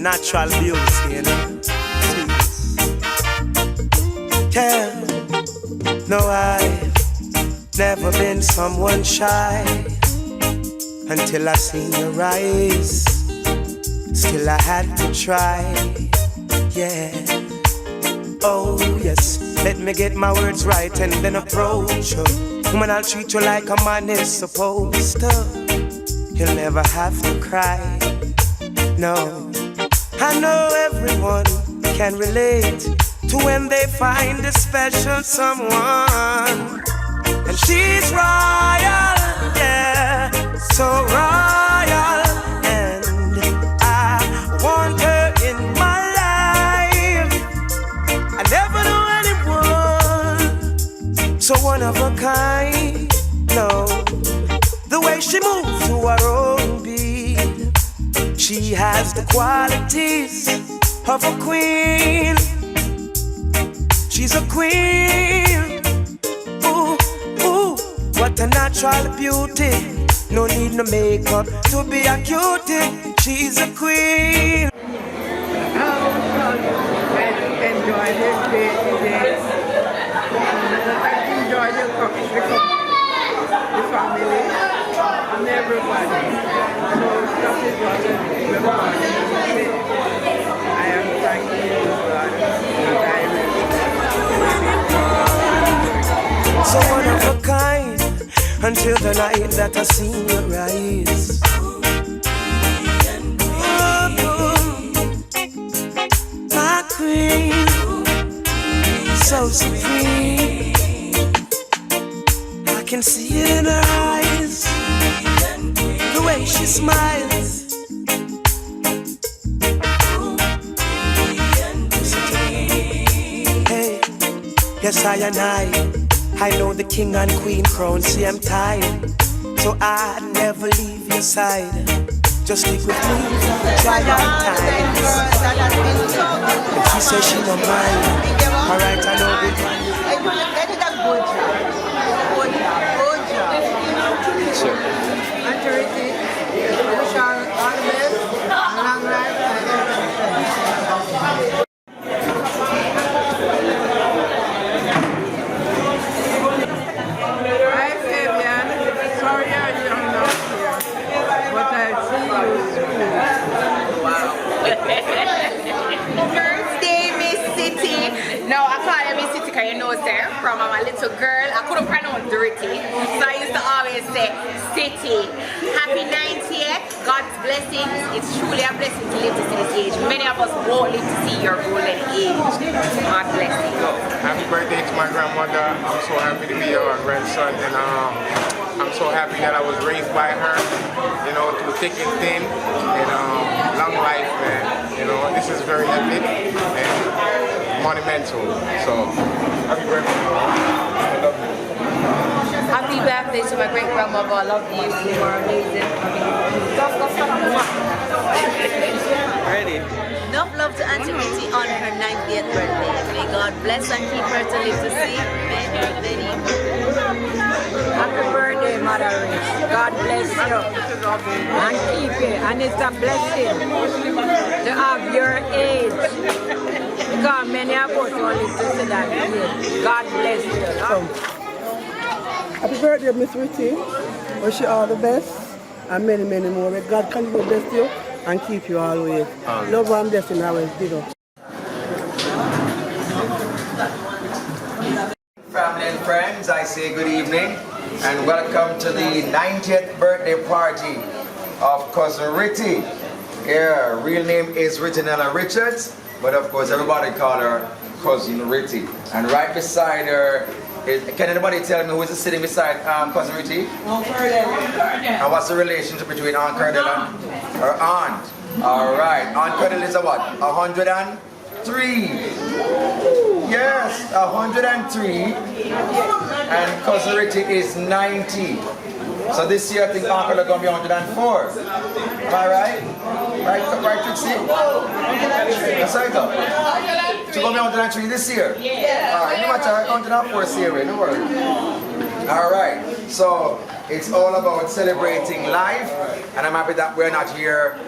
natural beauty, you know. Yeah, no, I've never been someone shy until I seen your eyes. Still I had to try, yeah. Oh yes, let me get my words right and then approach you. Woman, I'll treat you like a man is supposed to. You'll never have to cry, no. I know everyone can relate to when they find a special someone. And she's royal, yeah, so royal. And I want her in my life. I never knew anyone so one of a kind, no. The way she moves to her own beat, she has the qualities of a queen. She's a queen. Ooh, ooh, what a natural beauty. No need no makeup to be a cutie. She's a queen. I enjoy this day today. I enjoy the family and everybody. So that is what everybody is. I am thanking you, God, that So one of a kind, until the night that I see your eyes. My queen, so supreme. I can see it in her eyes, the way she smiles. Hey, yes I know the king and queen crown, see I'm tired. So I'd never leave your side. Just stick with me, try hard times. If she says she don't mind, alright, I know it. Sure. And to Ritty, wish her all the best, long life, Hi Fabian, sorry I'm not here, but I'll see you soon. Wow. Birthday, Miss City. No, I call you Miss City because you know, sir, from I'm a little girl. I couldn't pronounce Ritty, so I used to always say City. Happy 90th, God's blessings. It's truly a blessing to live to see this age. Many of us won't live to see your golden age. God bless you. Happy birthday to my grandmother. I'm so happy to be your grandson, and I'm so happy that I was raised by her, you know, through thick and thin, and long life, man. You know, this is very epic and monumental. So, happy birthday. I love you. Happy birthday to my great grandmother. I love you. You are amazing. Ready? Enough love to Auntie Ritty on her 90th birthday. May God bless and keep her to live to see many, many more. Happy birthday, Mother Rich. God bless you and keep you. And it's a blessing to have your age. Because many of us will live to see that age. God bless you. Happy birthday, Miss Ritty. Wish you all the best and many, many more. May God continue to bless you and keep you always. Love and blessing always. Big up. Family and friends, I say good evening and welcome to the 90th birthday party of Cousin Ritty. Yeah, real name is Rittinella Richards, but of course everybody call her Cousin Ritty. And right beside her, can anybody tell me who is sitting beside Cousin Ritty? Aunt Cardell. And what's the relationship between Aunt Cardell and her aunt? All right, Aunt Cardell is a what? 103. Yes, 103. And Cousin Ritty is 90. So this year I think Aunt Cardell is going to be 104. Am I right? Right, Trixie? That's right, though. She's going to be 103 this year? Yeah. All right, no matter, 104 this year, no worry. All right. So it's all about celebrating life, and I'm happy that we're not here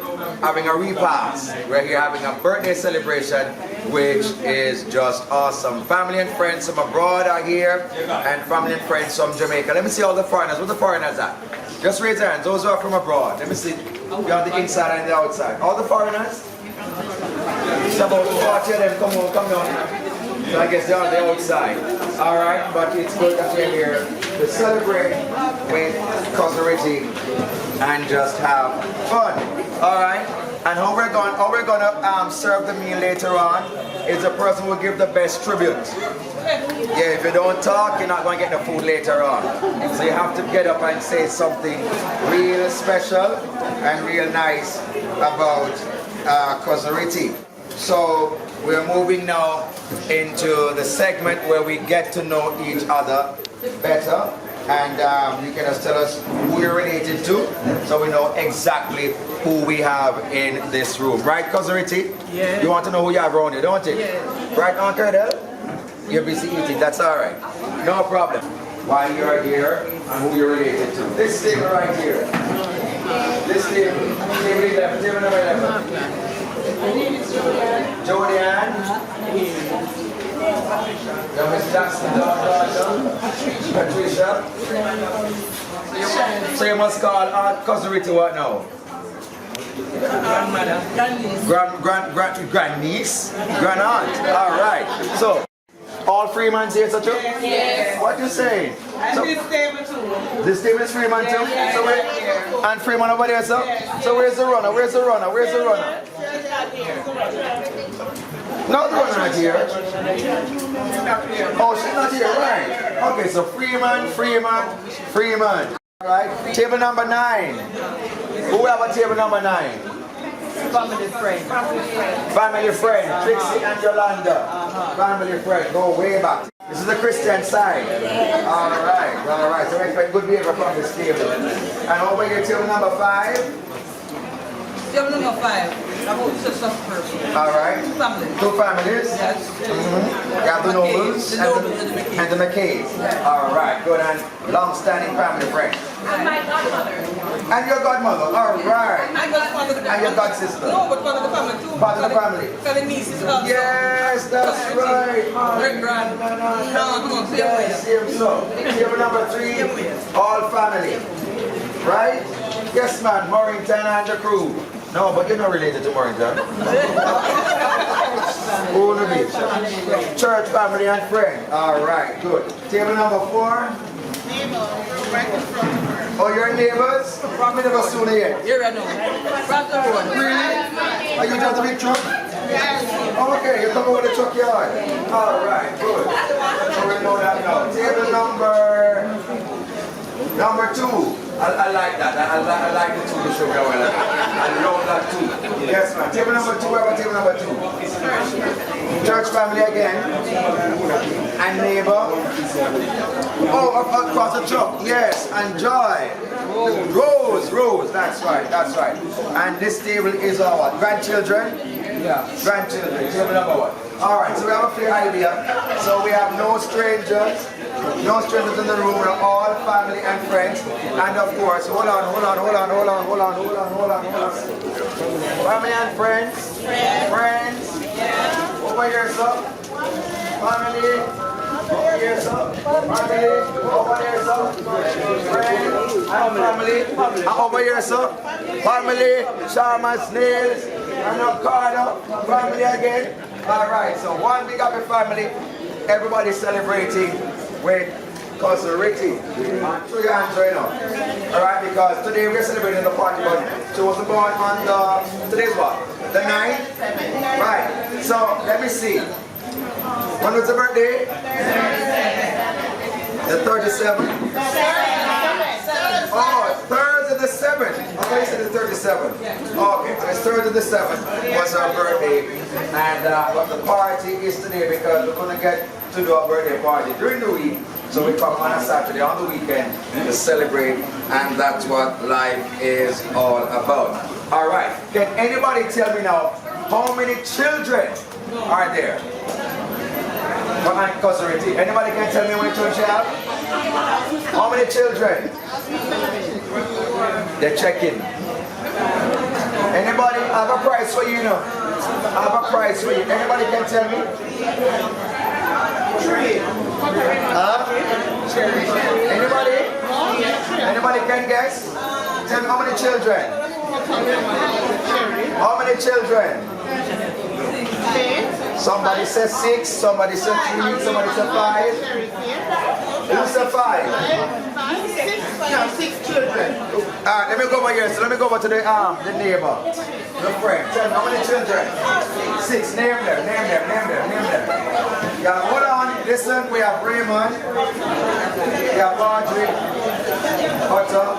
having a repast. We're here having a birthday celebration, which is just awesome. Family and friends from abroad are here, and family and friends from Jamaica. Let me see all the foreigners. Where the foreigners at? Just raise your hands. Those who are from abroad. Let me see. You're on the inside and the outside. All the foreigners? It's about 40 of them. Come on, come on. So I guess they're on the outside. Alright, but it's good that we're here to celebrate with Cousin Ritty and just have fun. Alright? And how we're gonna serve the meal later on is the person who will give the best tribute. Yeah, if you don't talk, you're not gonna get the food later on. So you have to get up and say something real special and real nice about Cousin Ritty. So we're moving now into the segment where we get to know each other better, and you can just tell us who you're related to, so we know exactly who we have in this room. Right, Cousin Ritty? Yeah. You want to know who you have around you, don't you? Yeah. Right, Uncle Adele? You're busy eating, that's alright. No problem. Why you're here and who you're related to. This table right here. This table. Table 11, table number 11. Jody Ann. Miss Jackson, Patricia. So you must call Aunt Cousin Ritty what now? Grandmother. Grandniece? Grandaunt. Alright. So, all Freeman's here, so true? Yes. What you saying? So, this table too. this table is Freeman too? Yeah. So where, and Freeman over there, so? So where's the runner? Where's the runner? Where's the runner? No, the runner not here. Oh, she's not here, right? Okay, so Freeman. Alright, table number 9. Who have a table number 9? Family friend. Family friend, Trixie and Yolanda. Family friend, go way back. This is the Christian side. Alright. So we expect good behavior from this table. And over here, table number 5. Table number 5. About just a person. Alright. Two families. Yes. You have the Nobles and the McKays. Alright, good, and long-standing family friend. And my godmother. And your godmother, alright. I got part of the family. And your godsister. No, but part of the family too. Part of the family. So the nieces also. Yes, that's right. Great grand. No, Yes, same so. Table number 3, all family. Right? Yes, man, Morrington and the crew. No, but you're not related to Morrington. Who the beach? Church, family, and friend. Alright, good. Table number 4. Oh, your neighbors? We never seen it yet. Here I know. Really? Are you just a big truck? Yes. Oh, okay, you come over the truck yard. Alright, good. So we know that now. Table number 2. I like that. I like the 2 to show me well. I love that too. Yes, man. Table number 2, we have a table number 2. Church family again. And neighbor. Oh, across the truck. Yes, and Joy. Rose. That's right. And this table is our grandchildren. Yeah. Grandchildren. Table number 1. Alright, so we have a clear idea. So we have no strangers. No strangers in the room. We're all family and friends. And of course, hold on. Family and friends. Friends. Over here, sir. Family. Over here, sir. Family. Over here, sir. Friends. And family. And over here, sir. Family. Shaman Snails. And Carter. Family again. Alright, so one big happy family. Everybody celebrating with Cousin Ritty. Show your hands right now. Alright, because today we're celebrating the party, but she was born on today's what? The 9th? Right. So let me see. When was the birthday? The 37th? Oh, Thursday the 7th. Okay, you said the 37th. Okay, so it's Thursday the 7th was our birthday. And but the party is today because we're going to get to do a birthday party during the week. So we come on a Saturday, on the weekend, to celebrate, and that's what life is all about. Alright, can anybody tell me now, how many children are there? For Aunt Cousin Ritty? Anybody can tell me how many children she have? How many children? They're checking. Anybody? I have a prize for you, you know. I have a prize for you. Anybody can tell me? Anybody? Anybody can guess? Tell me how many children? How many children? Somebody says 6, somebody says 3, somebody says 5. Who said 5? 6 children. Alright, let me go over here. So let me go over to the neighbor. The friend. Tell me how many children? 6. Name them. Yeah, hold on. Listen, we have Raymond. We have Audrey. Butter.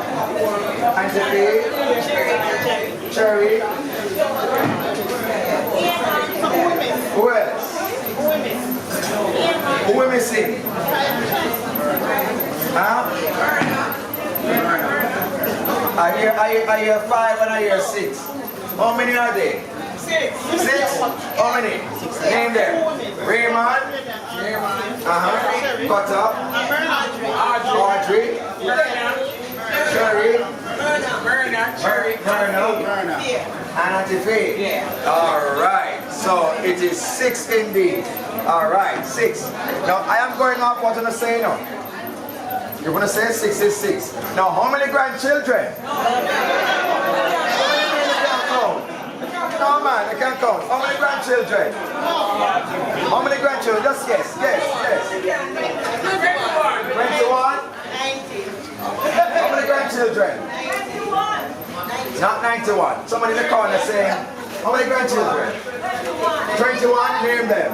Angie. Cherry. Who else? Who we missing? Huh? I hear 5 and I hear 6. How many are they? 6. How many? Name them. Raymond. Butter. Audrey. Cherry. Myrna. And Auntie Faye. Alright. So it is 6 indeed. Alright, 6. Now I am going off what I'm going to say now. You're going to say 6 is 6. Now how many grandchildren? No man, I can't count. How many grandchildren? How many grandchildren? Just guess. 21? How many grandchildren? Not 91. Somebody in the corner saying, how many grandchildren? 21, name them.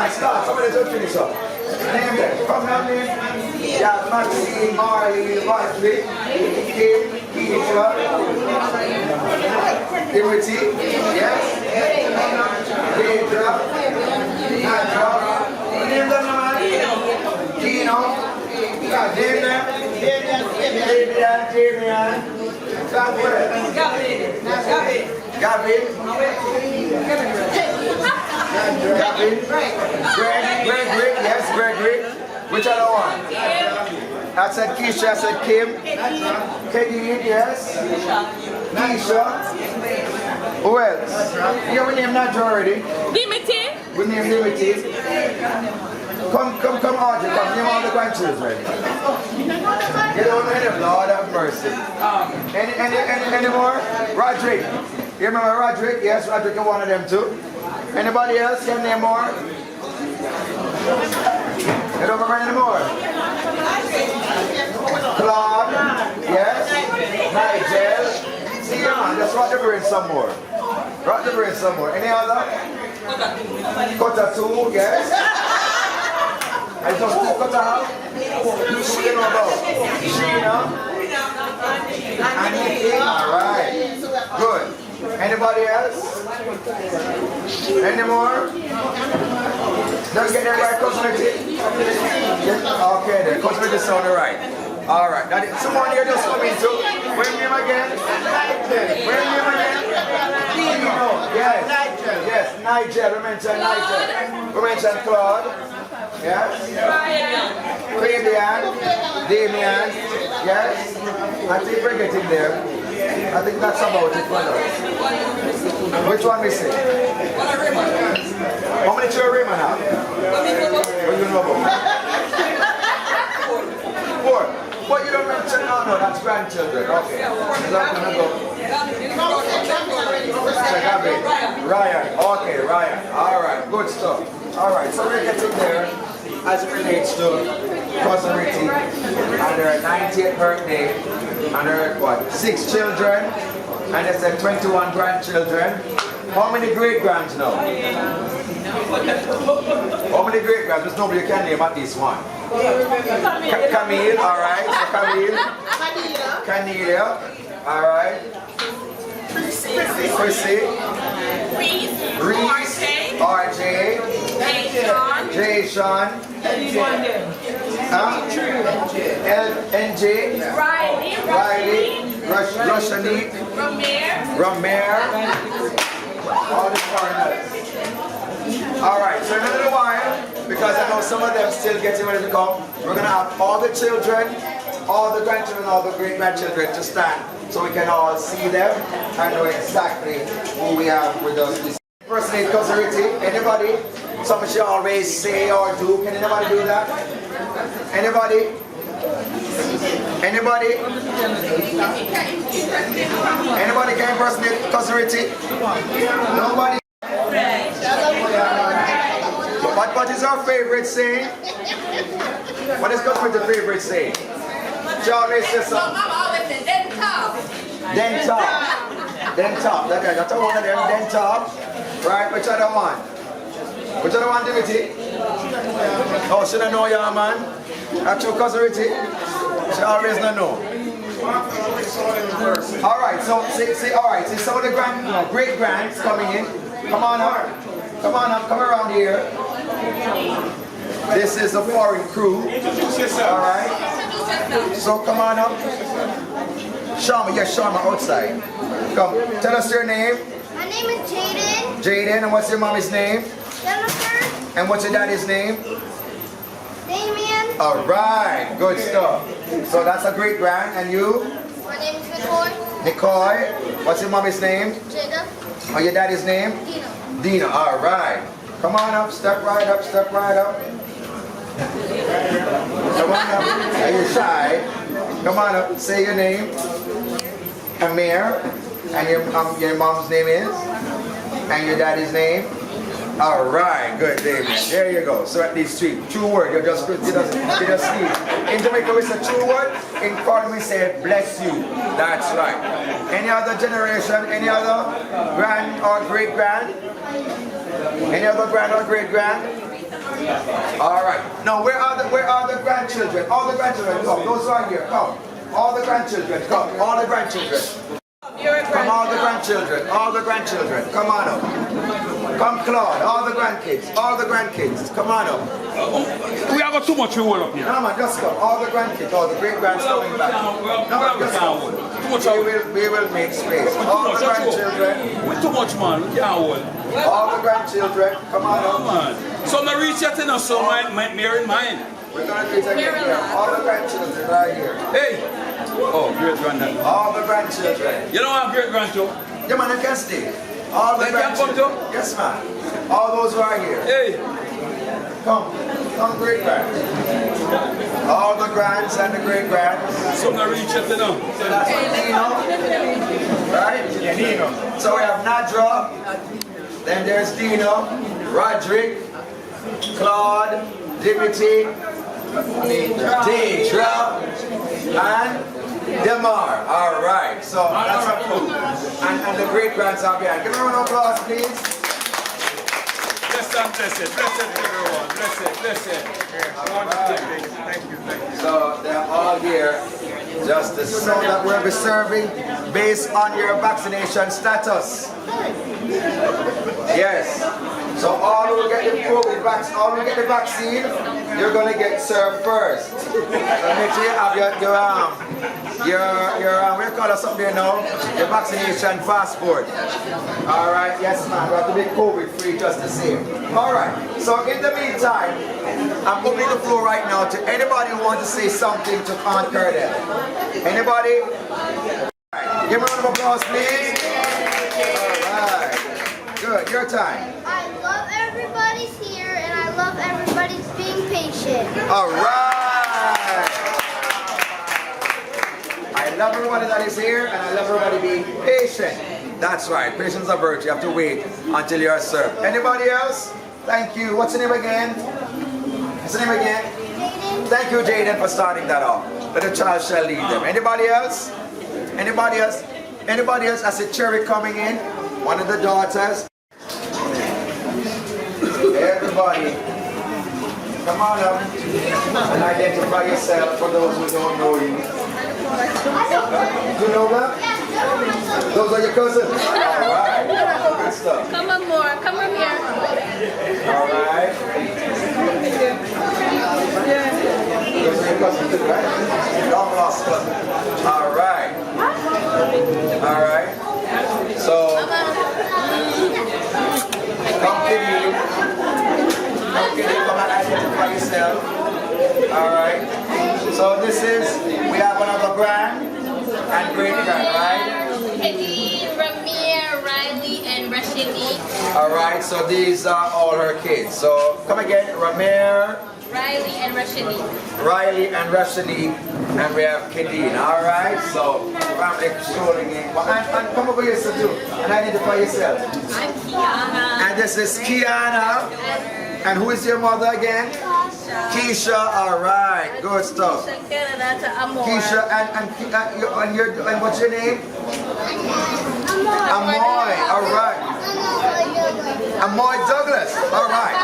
Stop, somebody just finish up. Name them. Come now, name. Yeah, Maxine, Marley, Rodney, Kim, Keisha, Ritty, yes? Deidre, Nadra. Name them, man. Dino. Yeah, name them. Damian. Gavin. Gregory, yes, Gregory. Which other one? I said Keisha, I said Kim. Peggy, yes. Keisha. Who else? Yeah, we named Nadja already. Dimity. We named Dimity. Come, Audrey, come, name all the grandchildren. Get on the head, Lord have mercy. Any more? Roderick. You remember Roderick? Yes, Roderick is one of them too. Anybody else can name more? You don't remember any more? Claude. Yes. Nigel. See, man, just rock the brain some more. Any other? Kota 2, yes. I just took it out. Who you know about? Sheena. Alright. Good. Anybody else? Any more? Don't get that right, Cousin Ritty? Okay then, Cousin Ritty sound right. Alright. Now someone here just come in too. Where name again? Yes. Nigel. We mentioned Nigel. We mentioned Claude. Yes. Fabian. Damian. Yes. I think we're getting there. I think that's about it for now. Which one missing? How many children Raymond have? What do you know about? 4. But you don't mention, no, that's grandchildren. Okay. Ryan. Okay, Ryan. Alright, good stuff. Alright, so we're getting there as it relates to Cousin Ritty and her 90th birthday and her, 6 children, and they said 21 grandchildren. How many great-grands now? How many great-grands? There's nobody you can name at least one. Camille, alright. So Camille. Canelia, alright. Chrissy. Reese. RJ. Jay Sean. NJ. Riley. Rushanique. Romer. All the foreigners. Alright, so in a little while, because because I know some of them still getting ready to come. We're going to have all the children, all the grandchildren, all the great-grandchildren to stand so we can all see them and know exactly who we have with us. Impersonate Cousin Ritty. Anybody? Something she always say or do. Can anybody do that? Anybody? Anybody? Anybody can impersonate Cousin Ritty? Nobody? What is our favorite saying? What is Cousin Ritty's favorite saying? She always says something. Den top. Den top. That's one of them. Den top. Right? Which other one? Which other one, Ritty? Oh, she don't know your man. That's your Cousin Ritty. She always don't know. Alright, so see, alright, see some of the great grands coming in. Come on up. Come on up, come around here. This is a foreign crew. Alright. So come on up. Sharma, yes, Sharma outside. Come, tell us your name. My name is Jaden. Jaden, and what's your mommy's name? Jennifer. And what's your daddy's name? Damien. Alright, good stuff. So that's a great grand, and you? My name is Nicole. Nicole. What's your mommy's name? Jada. Oh, your daddy's name? Dina. Dina, alright. Come on up, step right up, step right up. Come on up. Are you shy? Come on up, say your name. Amir. And your mom's name is? And your daddy's name? Alright, good, David. There you go. So at least true word. You just need. In Jamaica we say true word. In Cornwall we say bless you. That's right. Any other generation? Any other grand or great grand? Any other grand or great grand? Alright. Now where are the grandchildren? All the grandchildren come. Those are here. Come. All the grandchildren come. All the grandchildren. Come all the grandchildren. All the grandchildren. Come on up. Come Claude. All the grandkids. All the grandkids. Come on up. We have got too much reward up here. No man, just come. All the grandkids. All the great grands coming back. No man, just come. We will make space. All the grandchildren. With too much man. We can't hold. All the grandchildren. Come on up. Man. So I'm not reach yet enough, so my mirror in mine. We're going to do it again. All the grandchildren are here. Hey! Oh, great granddad. All the grandchildren. You don't have great grandchildren? Yeah man, they can stay. All the grandchildren. Yes man. All those who are here. Hey! Come great grands. All the grands and the great grands. So I'm not reach yet enough. So that's Dino. Right? Dino. So we have Nadra. Then there's Dino, Roderick, Claude, Dimitri, Deidre, and Demar. All right, so that's our food. And the great grands are behind. Give me a round of applause, please. Bless and bless it. Bless it, everyone. Bless it. Bless it. Thank you. So they're all here just to show that we'll be serving based on your vaccination status. Yes. So all who get the COVID vaccine, all who get the vaccine, you're gonna get served first. So make sure you have your we call it something there now, your vaccination passport. All right, yes man, we have to be COVID free just the same. All right. So in the meantime, I'm opening the floor right now to anybody who wants to say something to conquer them. Anybody? Right. Give me a round of applause, please. All right. Good. Your time. I love everybody's here and I love everybody's being patient. All right. I love everybody that is here and I love everybody being patient. That's right. Patience is a virtue. You have to wait until you are served. Anybody else? Thank you. What's your name again? What's your name again? Jaden. Thank you, Jaden, for starting that off. But the child shall lead them. Anybody else? Anybody else? Anybody else? I see Cherry coming in. One of the daughters. Everybody, come on up and identify yourself for those who don't know you. You know that? Those are your cousins? Alright. Good stuff. Come on more. Come on here. Alright. Those are your cousins too, right? Long lost cousins. Alright. Alright. So, come to you. Come can you come and identify yourself? Alright. So this is, we have another grand and great grand, right? Eddie, Ramir, Riley, and Rashidi. Alright, so these are all her kids. So come again, Ramir, Riley and Rashidi. Riley and Rashidi, and we have Kadeen. Alright, so family strolling in. And come over here, so too, and identify yourself. I'm Kiana. And this is Kiana. And who is your mother again? Keisha. Alright, good stuff. Keisha, and what's your name? Amoy. Alright. Amoy Douglas. Alright.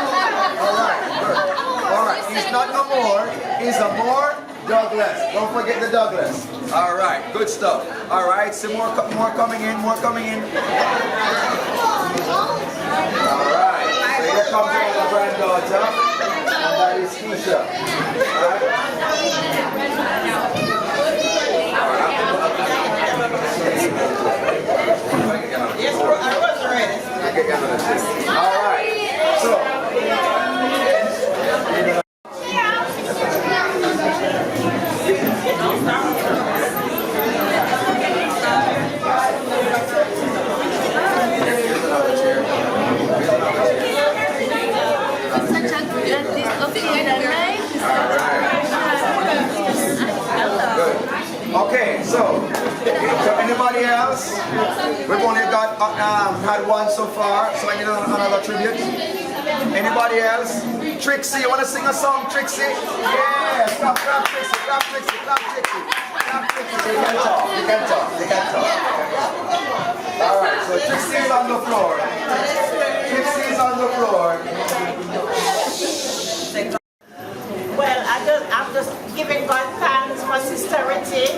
Alright, good. Alright, he's not Amor, he's Amor Douglas. Don't forget the Douglas. Alright, good stuff. Alright, some more coming in, more coming in. Alright, so here comes our granddaughter, and that is Keisha. Yes, I was ready. Alright, so. Okay, so anybody else? We've only got had one so far, so I need another tribute. Anybody else? Trixie, you want to sing a song, Trixie? Yeah, clap Trixie, clap Trixie, clap Trixie, clap Trixie. You can talk, you can talk, you can talk. All right, so Trixie is on the floor. Trixie is on the floor. Well, I'm just giving God thanks for Sister Ritty,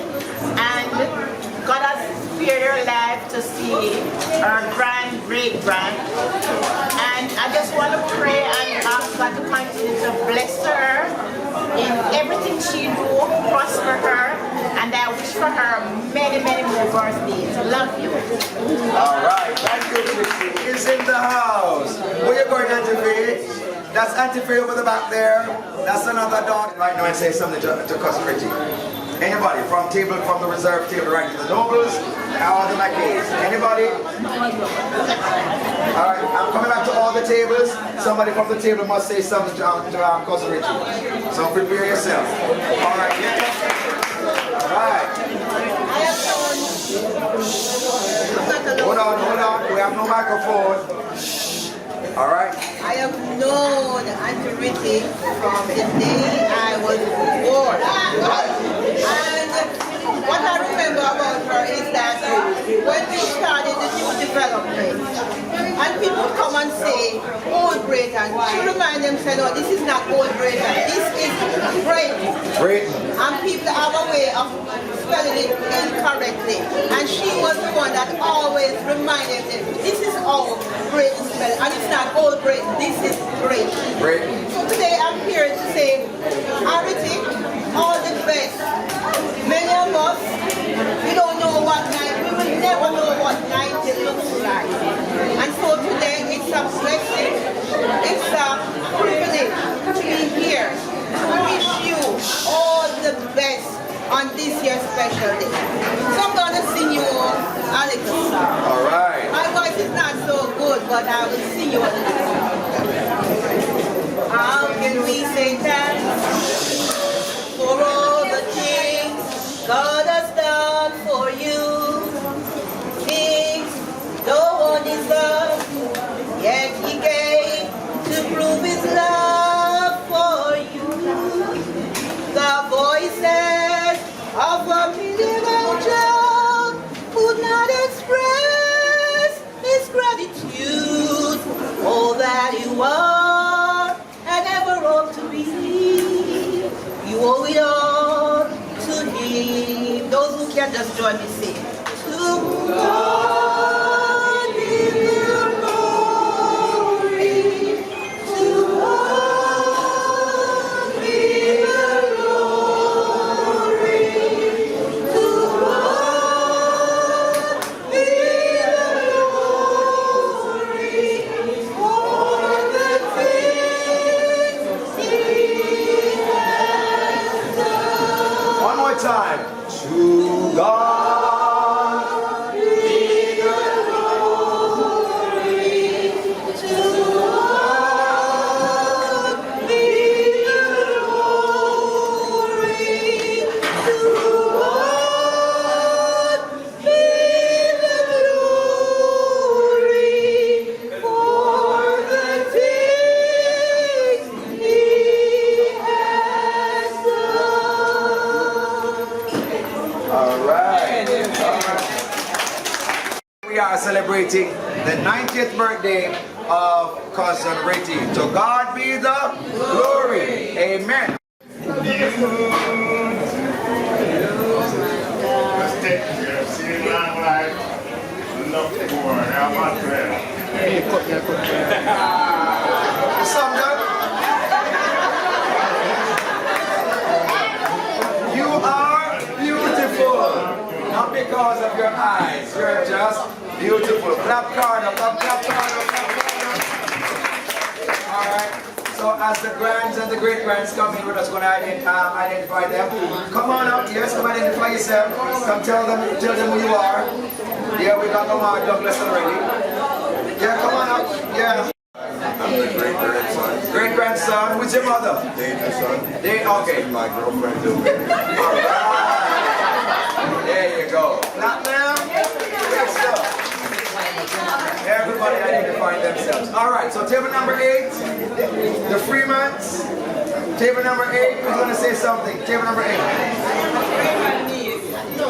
and God has spared her life to see her great-grand. And I just want to pray and ask God to continue to bless her in everything she do, prosper her, and I wish for her many, many more birthdays. Love you. All right, thank you, Trixie. Is in the house. Where you going, Auntie Faye? That's Auntie Faye over the back there. That's another dog. Right now and say something to Cousin Ritty. Anybody from the reserve table right to the nobles, all the Mackays. Anybody? All right, I'm coming back to all the tables. Somebody from the table must say something to Cousin Ritty. So prepare yourself. All right. All right. Hold on. We have no microphone. All right. I have known Auntie Ritty from the day I was born. And what I remember about her is that when we started the new development, and people come and say, Old Britain, she remind them, say, no, this is not Old Britain, this is Britain. And people have a way of spelling it incorrectly. And she was the one that always reminded them, this is all Britain spelling, and it's not Old Britain, this is Britain. So today I'm here to say, Ritty, all the best. Many of us, we don't know what night, we will never know what night it looks like. And so today it's a blessing, it's a privilege to be here to wish you all the best on this year's special day. So I'm going to sing you a little song. All right. My voice is not so good, but I will sing you a little song. How can we say thanks for all the things God has done for you? Things no one deserves, yet He gave to prove His love for you. The voices of a million angels could not express His gratitude, all that you are and ever ought to be. You owe it all to Him. Those who can just join me sing. To God be the glory. To God be the glory. To God be the glory for the things time. To God be the glory. To God be the glory. To God be the glory for the things He has done. All right. We are celebrating the 90th birthday of cousin Ritty. To God be the glory. Amen. Some good? You are beautiful, not because of your eyes. You're just beautiful. Clap card up, clap card up, clap card up. All right. So as the grands and the great grands come in, we're just going to identify them. Come on up. Yes, come identify yourself. Come tell them who you are. Yeah, we got Lamar Douglas already. Yeah, come on up. Yeah. I'm the great-grandson. Great-grandson. Who's your mother? Dana's son. Okay. My girlfriend too. All right. There you go. Not now. Good stuff. Everybody identifying themselves. All right. So table number 8, the Freemans. Table number 8. Who's gonna say something? Table number 8.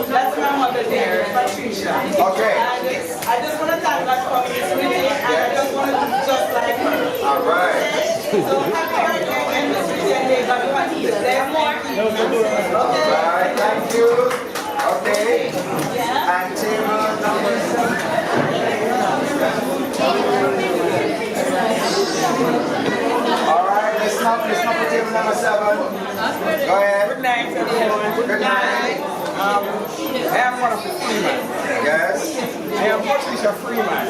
That's my mother there, Patricia. Okay. I just want to thank God for this Ritty, and I just want to do just like her. All right. So happy birthday and Miss Ritty, and may God continue to bless more. All right. Thank you. Okay. And table number 7. All right. Listen up for table number 7. Go ahead. Good night, everyone. Good night. I am one of the Freeman. Yes. I am Patricia Freeman,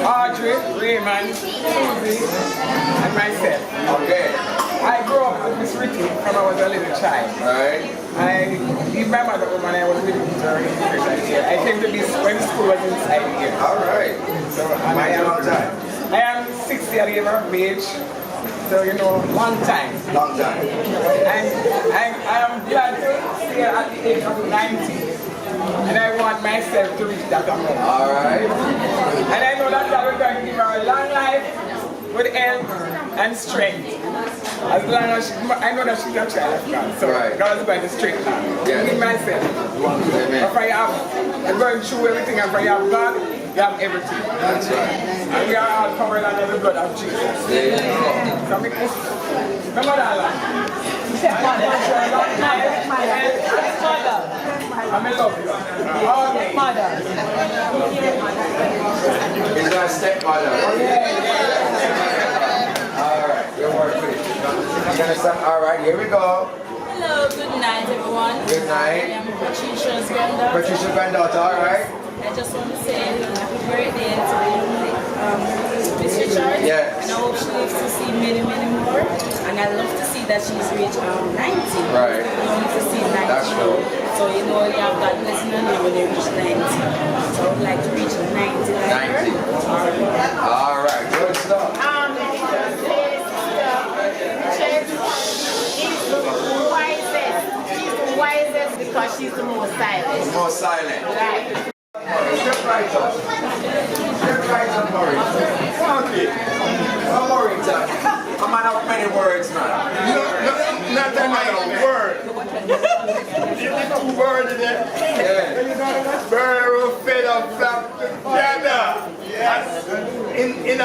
Audrey, Raymond, Susie, and myself. Okay. I grew up with Miss Ritty when I was a little child. Right. I leave my mother home when I was living in Germany. I came to this when school was inside here. All right. So I am 60 at the age. So, you know, long time. Long time. And I am glad to see her at the age of 90. And I want myself to reach that amount. All right. And I know that God is going to give her a long life with health and strength. As long as I know that she's a child of God. So God is going to strengthen her. Yes. Me myself. Amen. If I have, I'm going through everything, and if I have God, you have everything. That's right. And we are all covered under the blood of Jesus. There you go. So remember that line. I'm in love with you. Mother. He's our stepmother. All right. Good work, please. All right. Here we go. Hello, good night everyone. Good night. I am Patricia's granddaughter. Patricia's granddaughter. All right. I just want to say happy birthday to Miss Richards. Yes. And I hope she lives to see many, many more. And I love to see that she's reached 90. Right. I love to see 90. That's true. So you know you have that blessing on you when you reach 90. So I would like to reach 90 like her. 90. All right. Good stuff. She's the wisest because she's the most silent. More silent. Right. Step right up. Step right up, Maureen. Okay. Oh, Maureen, a man of many words, man. Not a man of word. The 2 words there. Yeah. Burrow, feather, flap together. Yes. In a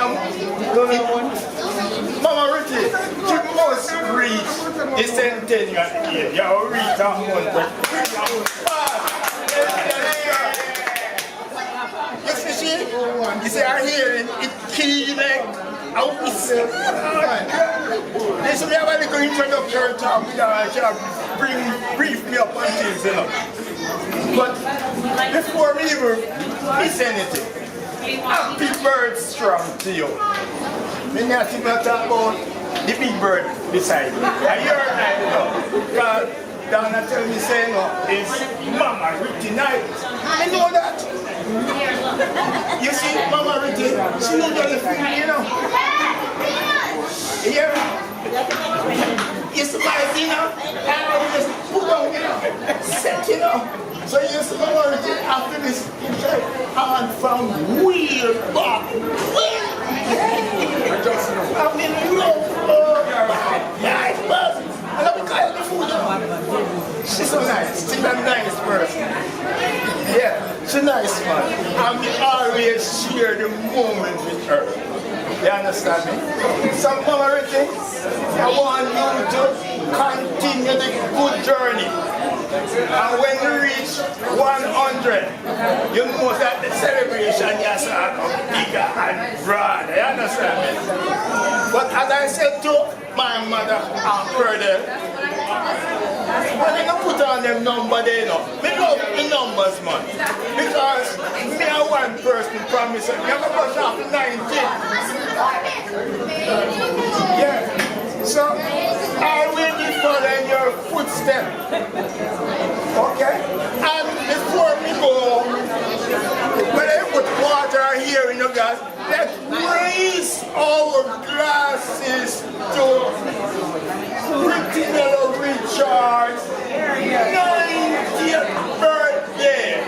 Mama Ritty, you must reach the centennial year. You will reach 100. You see, our hearing, it key like out. This will be a very good introductory talk. We shall bring briefly up on things, you know. But before we even miss anything, happy bird strong to you. Then you talk about the big bird beside you. And you're right, you know. Donna tell me say no, it's Mama Ritty night. I know that. You see, Mama Ritty, she knows the feeling, you know. Yeah. You see my dinner, and I just put on, you know, set, you know. So you see Mama Ritty after this, and from wheel back. I'm in love. Yeah, it's perfect. I love the kind of food. She's so nice. She's a nice person. Yeah, she's nice, man. And we always share the moment with her. You understand me? So, Mama Ritty, I want you to continue the good journey. And when you reach 100, you know that the celebration is bigger and broader. You understand me? But as I said to my mother and brother, when they don't put on them number, they know. We love the numbers, man. Because me and one person promise you never push off 90. Yeah. So I will be following your footsteps. Okay? And before we go, when I put water here in your glass, let's raise our glasses to Ritty Richard's 90th birthday.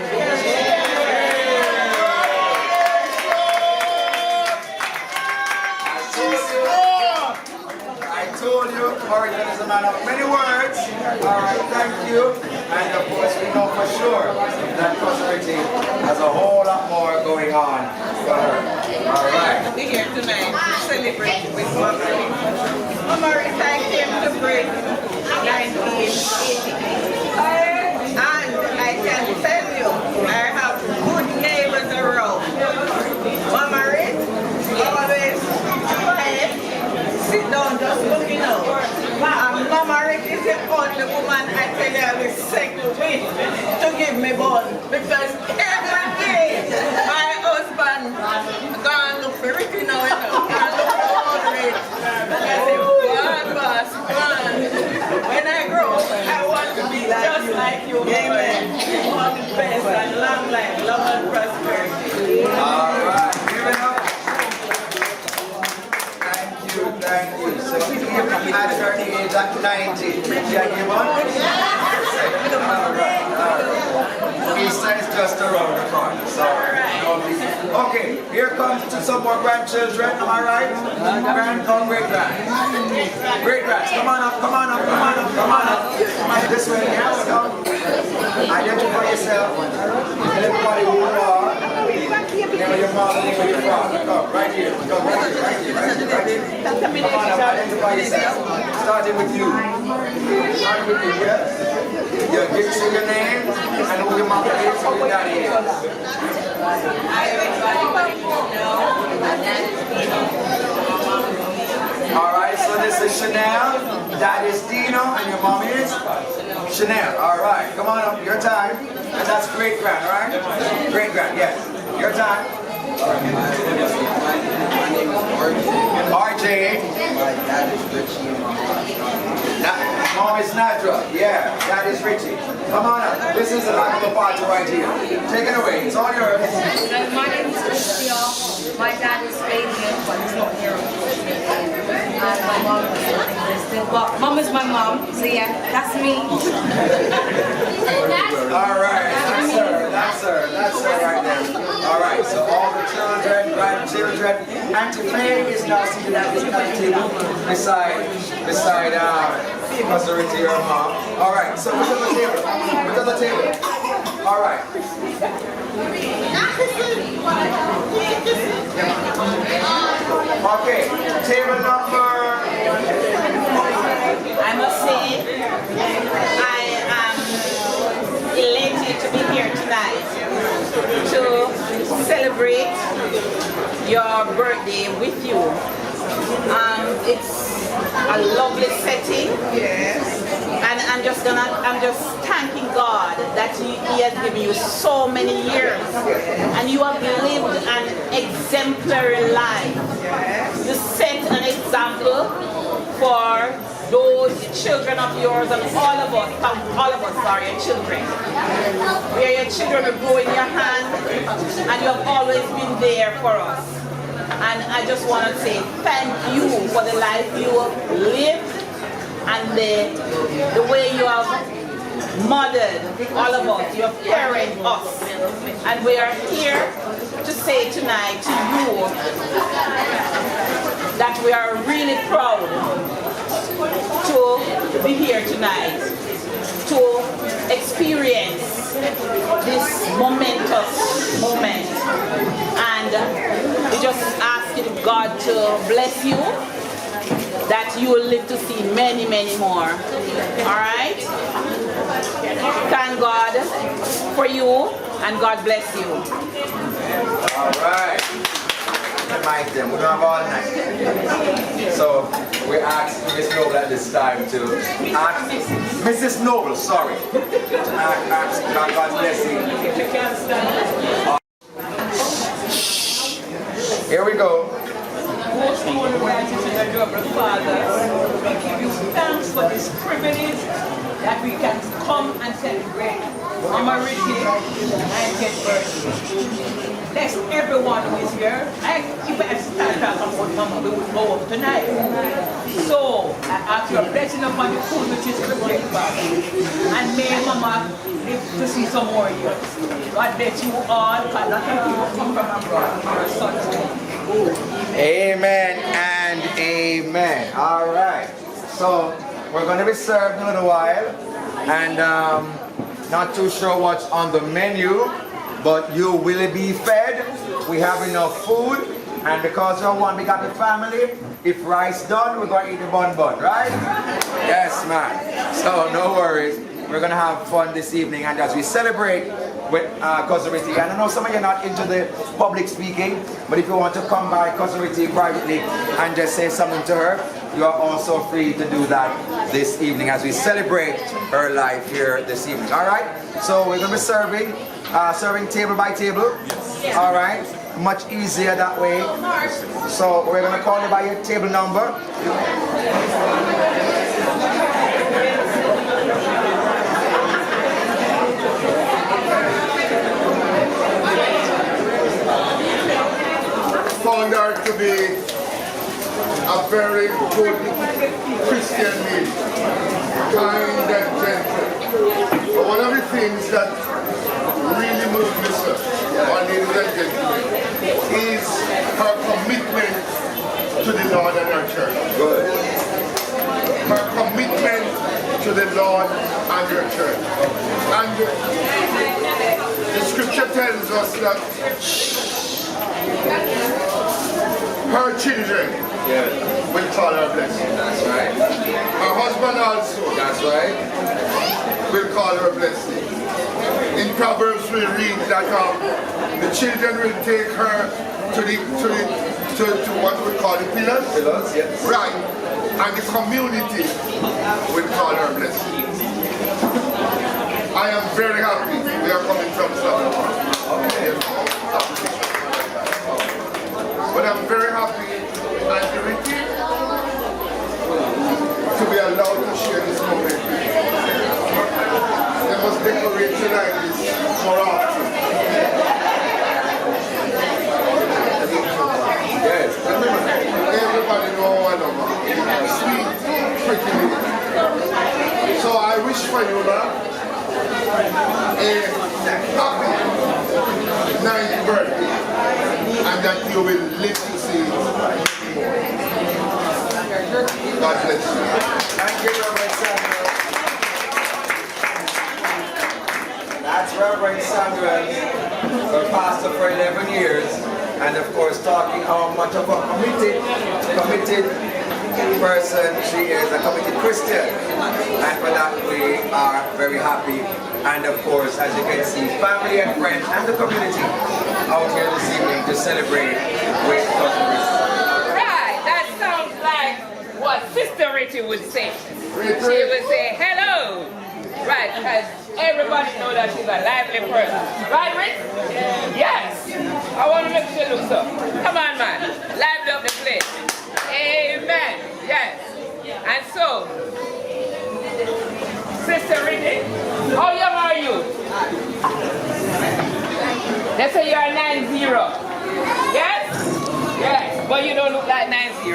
I told you, Morgan is a man of many words. Alright, thank you. And of course, we know for sure that Cousin Ritty has a whole lot more going on for her. Alright. We're here tonight to celebrate with Mama Ritty. Mama Ritty, I came to break 1988. And I can tell you, I have good neighbors around. Mama Ritty, always quiet, sit down just looking out. And Mama Ritty is the only woman I tell you I will second with to give me bun. Because every day my husband go and look for Ritty now, you know. And look for all Ritty. And I say, God, boss, man. When I grow up, I want to be just like you. Amen. All the best and long life, love and prosperity. Alright, give it up. Thank you. So we came at her age at 90. Yeah, you want it? Easter is just around the corner. So, okay, here comes to some more grandchildren, am I right? Grand or great grand? Great grands, come on up, come on up, come on up, come on up. This way, yes, come. Identify yourself. Everybody who you are. Name of your mother, name of your father. Come, right here. Come, right here, right here, right here, right here. Come on up, identify yourself. Starting with you. Starting with you, yes? You give us your name and who your mother is and who your daddy is. Alright, so this is Chanel, that is Dino, and your mom is? Chanel. Alright, come on up, your time. And that's great grand, alright? Great grand, yes. Your time. RJ. My dad is Richie. Mom is Nadra. Yeah, that is Ritty. Come on up. This is a lot of a party right here. Take it away. It's all yours. My name is Christia. My dad is Fabian, but he's not here. And my mom is still. But mom is my mom, so yeah, that's me. Alright, that's her. That's her. That's her right there. Alright, so all the children, grandchildren. Auntie Faye is now seated at this table beside Cousin Ritty, your mom. Alright, so what's on the table? What's on the table? Alright. Okay, table number. I must say, I am elated to be here tonight to celebrate your birthday with you. It's a lovely setting. Yes. And I'm just thanking God that He has given you so many years. And you have lived an exemplary life. You set an example for those children of yours and all of us are your children. We are your children who grow in your hand, and you have always been there for us. And I just want to say thank you for the life you have lived and the way you have mothered all of us, you have parented us. And we are here to say tonight to you that we are really proud to be here tonight, to experience this momentous moment. And we just ask God to bless you, that you will live to see many, many more. Alright? Thank God for you, and God bless you. Alright. Mic them. We don't have all night. So we asked Miss Noble at this time to ask Mrs. Noble, sorry. Ask God bless you. Here we go. Most holy righteous and adorable Father, we give you thanks for this privilege that we can come and celebrate Mama Ritty 90th birthday. Bless everyone who is here. If I start talking about Mama, we would go up tonight. So I ask your blessing upon the food which is prepared, Father. And may Mama live to see some more years. God bless you all, because not many people come from abroad. Our sons. Amen and amen. All right. So we're going to be served in a little while, and not too sure what's on the menu, but you will be fed. We have enough food, and because you're one big happy family, if rice done, we're going to eat the bun, right? Yes, man. So no worries. We're going to have fun this evening, and as we celebrate with Cousin Ritty. And I know some of you are not into the public speaking, but if you want to come by Cousin Ritty privately and just say something to her, you are also free to do that this evening as we celebrate her life here this evening. All right? So we're going to be serving table by table. Yes. All right? Much easier that way. So we're going to call you by your table number. Found her to be a very good Christian lady, kind and gentle. But one of the things that really moved me, sir, ladies and gentlemen, is her commitment to the Lord and her church. Good. Her commitment to the Lord and her church. And the scripture tells us that her children will call her blessed. That's right. Her husband also. That's right. Will call her blessed. In Proverbs we read that the children will take her to what we call the pillars. Pillars, yes. Right. And the community will call her blessed. I am very happy we are coming from South. Okay. But I'm very happy and Ritty to be allowed to share this moment. They must decorate tonight this more often. Yes. Everybody knows one of them. Sweet, pretty lady. So I wish for you now a happy 90th birthday. And that you will live to see more. God bless you. Thank you, Reverend Samuel. That's Reverend Samuel, our pastor for 11 years, and of course talking how much of a committed person she is, a committed Christian, and for that we are very happy. And of course, as you can see, family and friends and the community out here this evening to celebrate with customers. Right, that sounds like what Sister Ritty would say. She would say, hello. Right, because everybody knows that she's a lively person. Right, Ritty? Yes. I want to make sure look so. Come on, man. Lively up the place. Amen. Yes. And so, Sister Ritty, how young are you? They say you're 90. Yes? Yes, but you don't look like 90.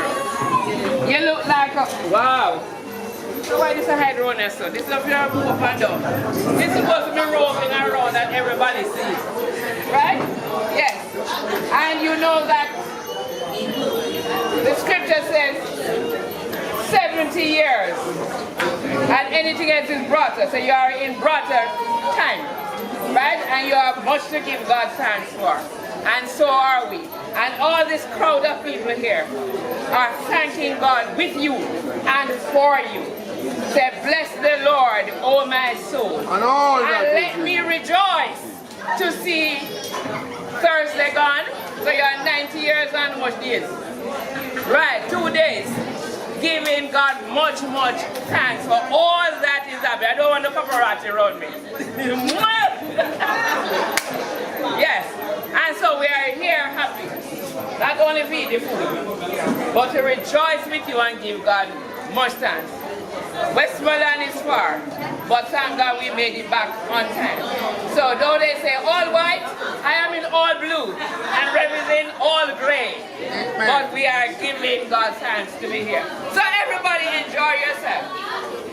You look like a, wow. So why this a hide round there, so? This is up here up and down. This is supposed to be roaming around that everybody sees. Right? Yes. And you know that the scripture says 70 years and anything else is brighter. So you are in brighter time. Right? And you have much to give God thanks for. And so are we. And all this crowd of people here are thanking God with you and for you. Say, bless the Lord, O my soul. And let me rejoice to see Thursday gone. So you're 90 years and much days. Right, 2 days. Giving God much thanks for all that is happening. I don't want the paparazzi around me. Yes. And so we are here happy. Not only feed the food, but to rejoice with you and give God much thanks. Westmoreland is far, but thank God we made it back on time. So though they say all white, I am in all blue and represent all gray. But we are giving God thanks to be here. So everybody enjoy yourself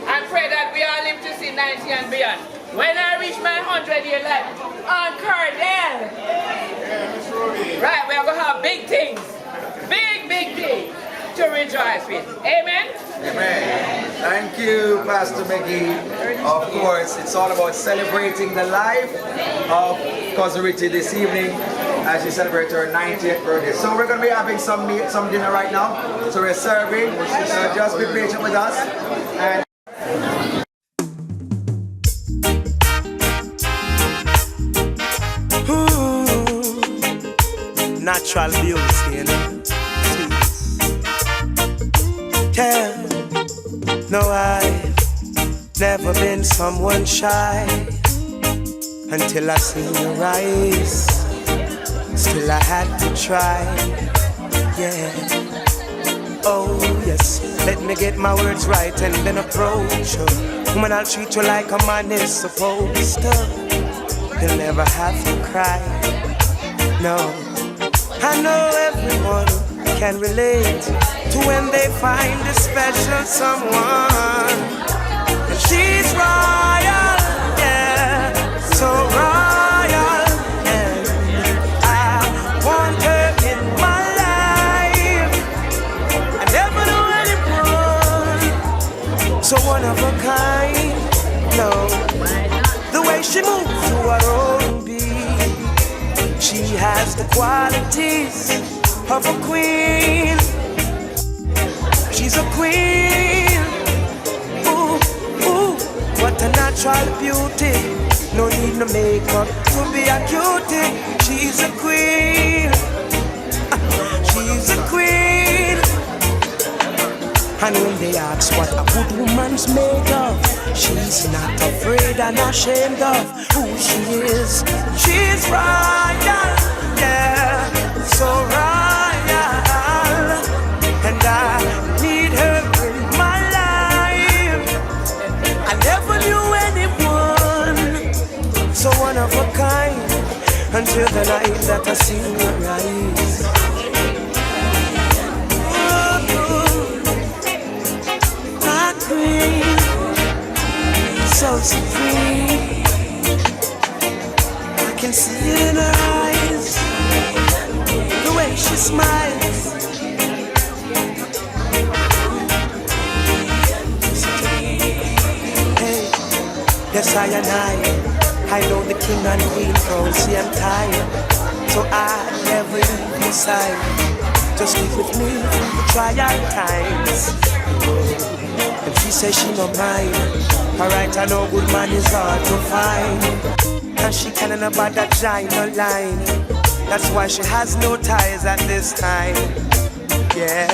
and pray that we all live to see 90 and beyond. When I reach my 100-year life on Cardell, right, we are going to have big things, big things to rejoice with. Amen? Amen. Thank you, Pastor Maggie. Of course, it's all about celebrating the life of Cousin Ritty this evening as she celebrates her 90th birthday. So we're going to be having some dinner right now. So we're serving. So just be patient with us. And natural beauty, you know. Tell, no, I've never been someone shy until I seen your eyes. Still I had to try, yeah. Oh yes, let me get my words right and then approach you. Woman, I'll treat you like a man is supposed to. You'll never have to cry, no. I know everyone can relate to when they find a special someone. And she's royal, yeah, so royal. And I want her in my life. I never knew anyone so one of a kind, no. The way she moves to her own beat, she has the qualities of a queen. She's a queen. Ooh, ooh, what a natural beauty. No need no makeup to be a cutie. She's a queen. She's a queen. And when they ask what a good woman's made of, she's not afraid and ashamed of who she is. She's royal, yeah, so royal. And I need her in my life. I never knew anyone so one of a kind until the night that I see her eyes. So supreme, I can see it in her eyes, the way she smiles. Hey, yes I know the king and queen crown. See I'm tired, so I never leave your side. Just stick with me through the trial times. And she says she no mind. Alright, I know good man is hard to find. And she can't about that giant no line. That's why she has no ties at this time. Yeah,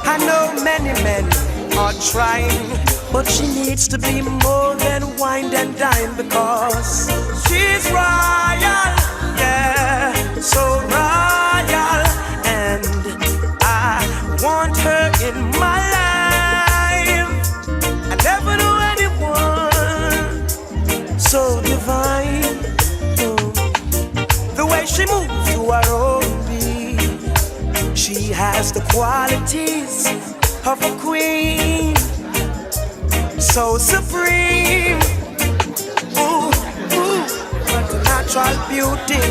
I know many men are trying, but she needs to be more than wine and dine. Because she's royal, yeah, so royal. And I want her in my life. has the qualities of a queen, so supreme. Ooh, ooh, what a natural beauty.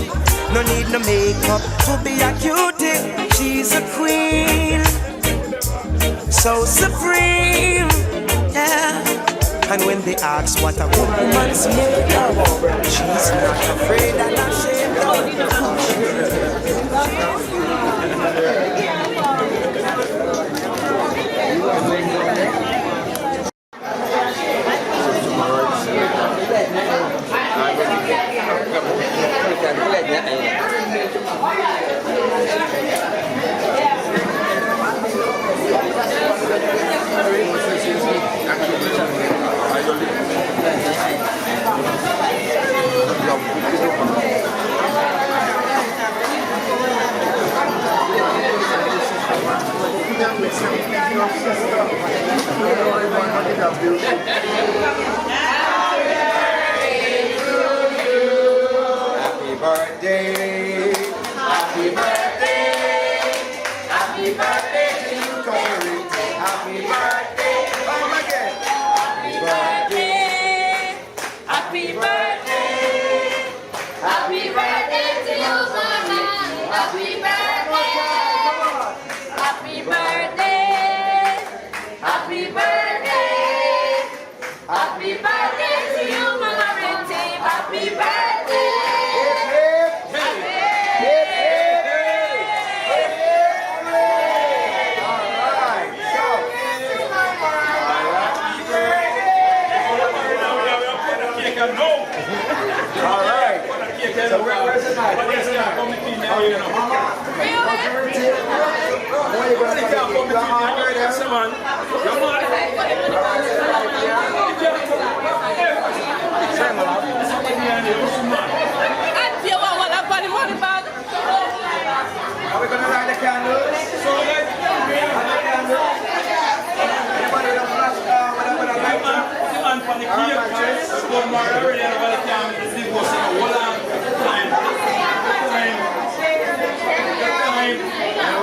No need no makeup to be a cutie. She's a queen, so supreme. Yeah. And when they ask what a woman's made of, she's not afraid and ashamed of. Happy birthday, happy birthday, happy birthday to you, Cousin Ritty. Happy birthday, come again. Happy birthday, Happy birthday. Happy birthday to you, Mama. Happy birthday. Happy birthday. Happy birthday. Happy birthday to you, Mama Ritty. Happy birthday. So where's the knife? Where's the knife? Where you going to come? Your hand right there? Someone. Are we going to light the candles? Anybody that flash whatever the light up?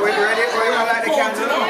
We're ready? We're going to light the candle.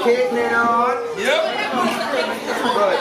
Cake later on. Yep. Good.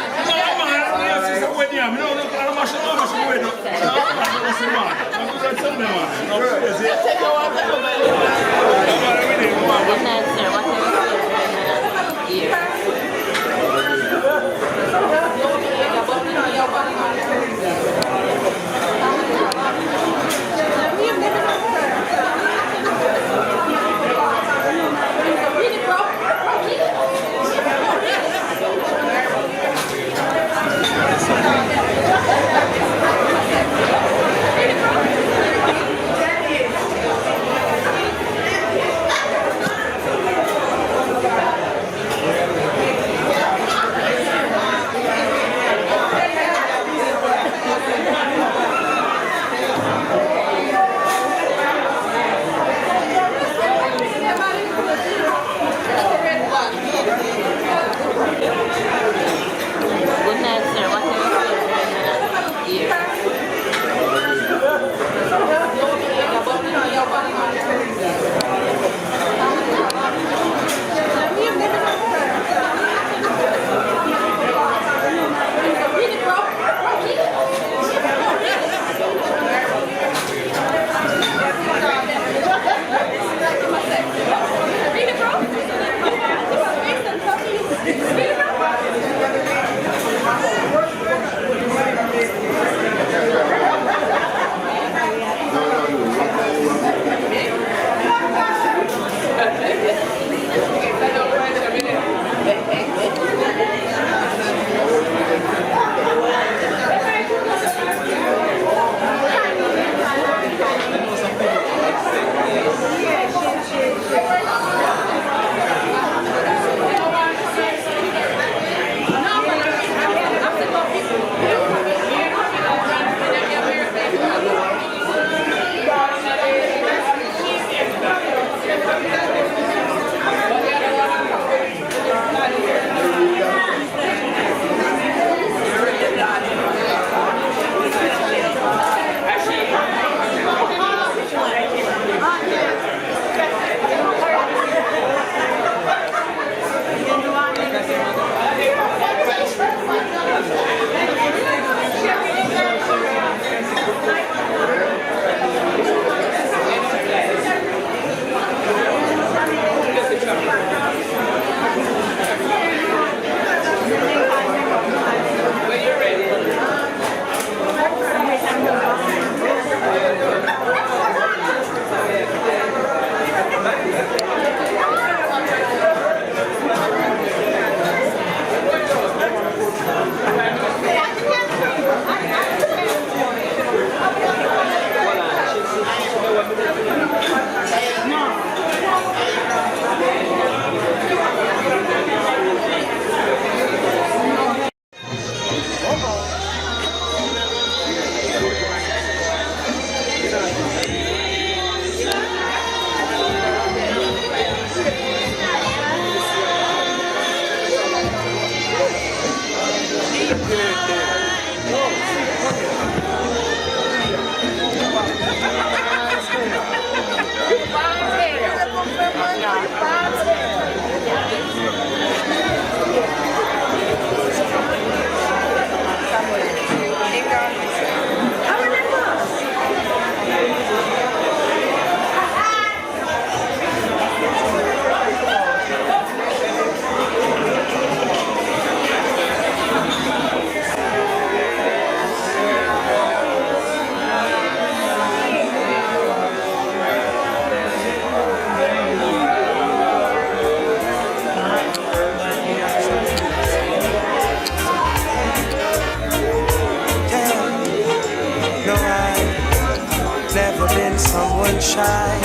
someone shy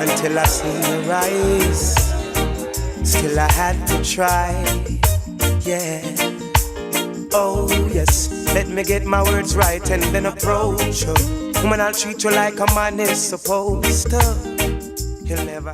until I seen your eyes. Still I had to try, yeah. Oh yes, let me get my words right and then approach you. Woman, I'll treat you like a man is supposed to. You'll never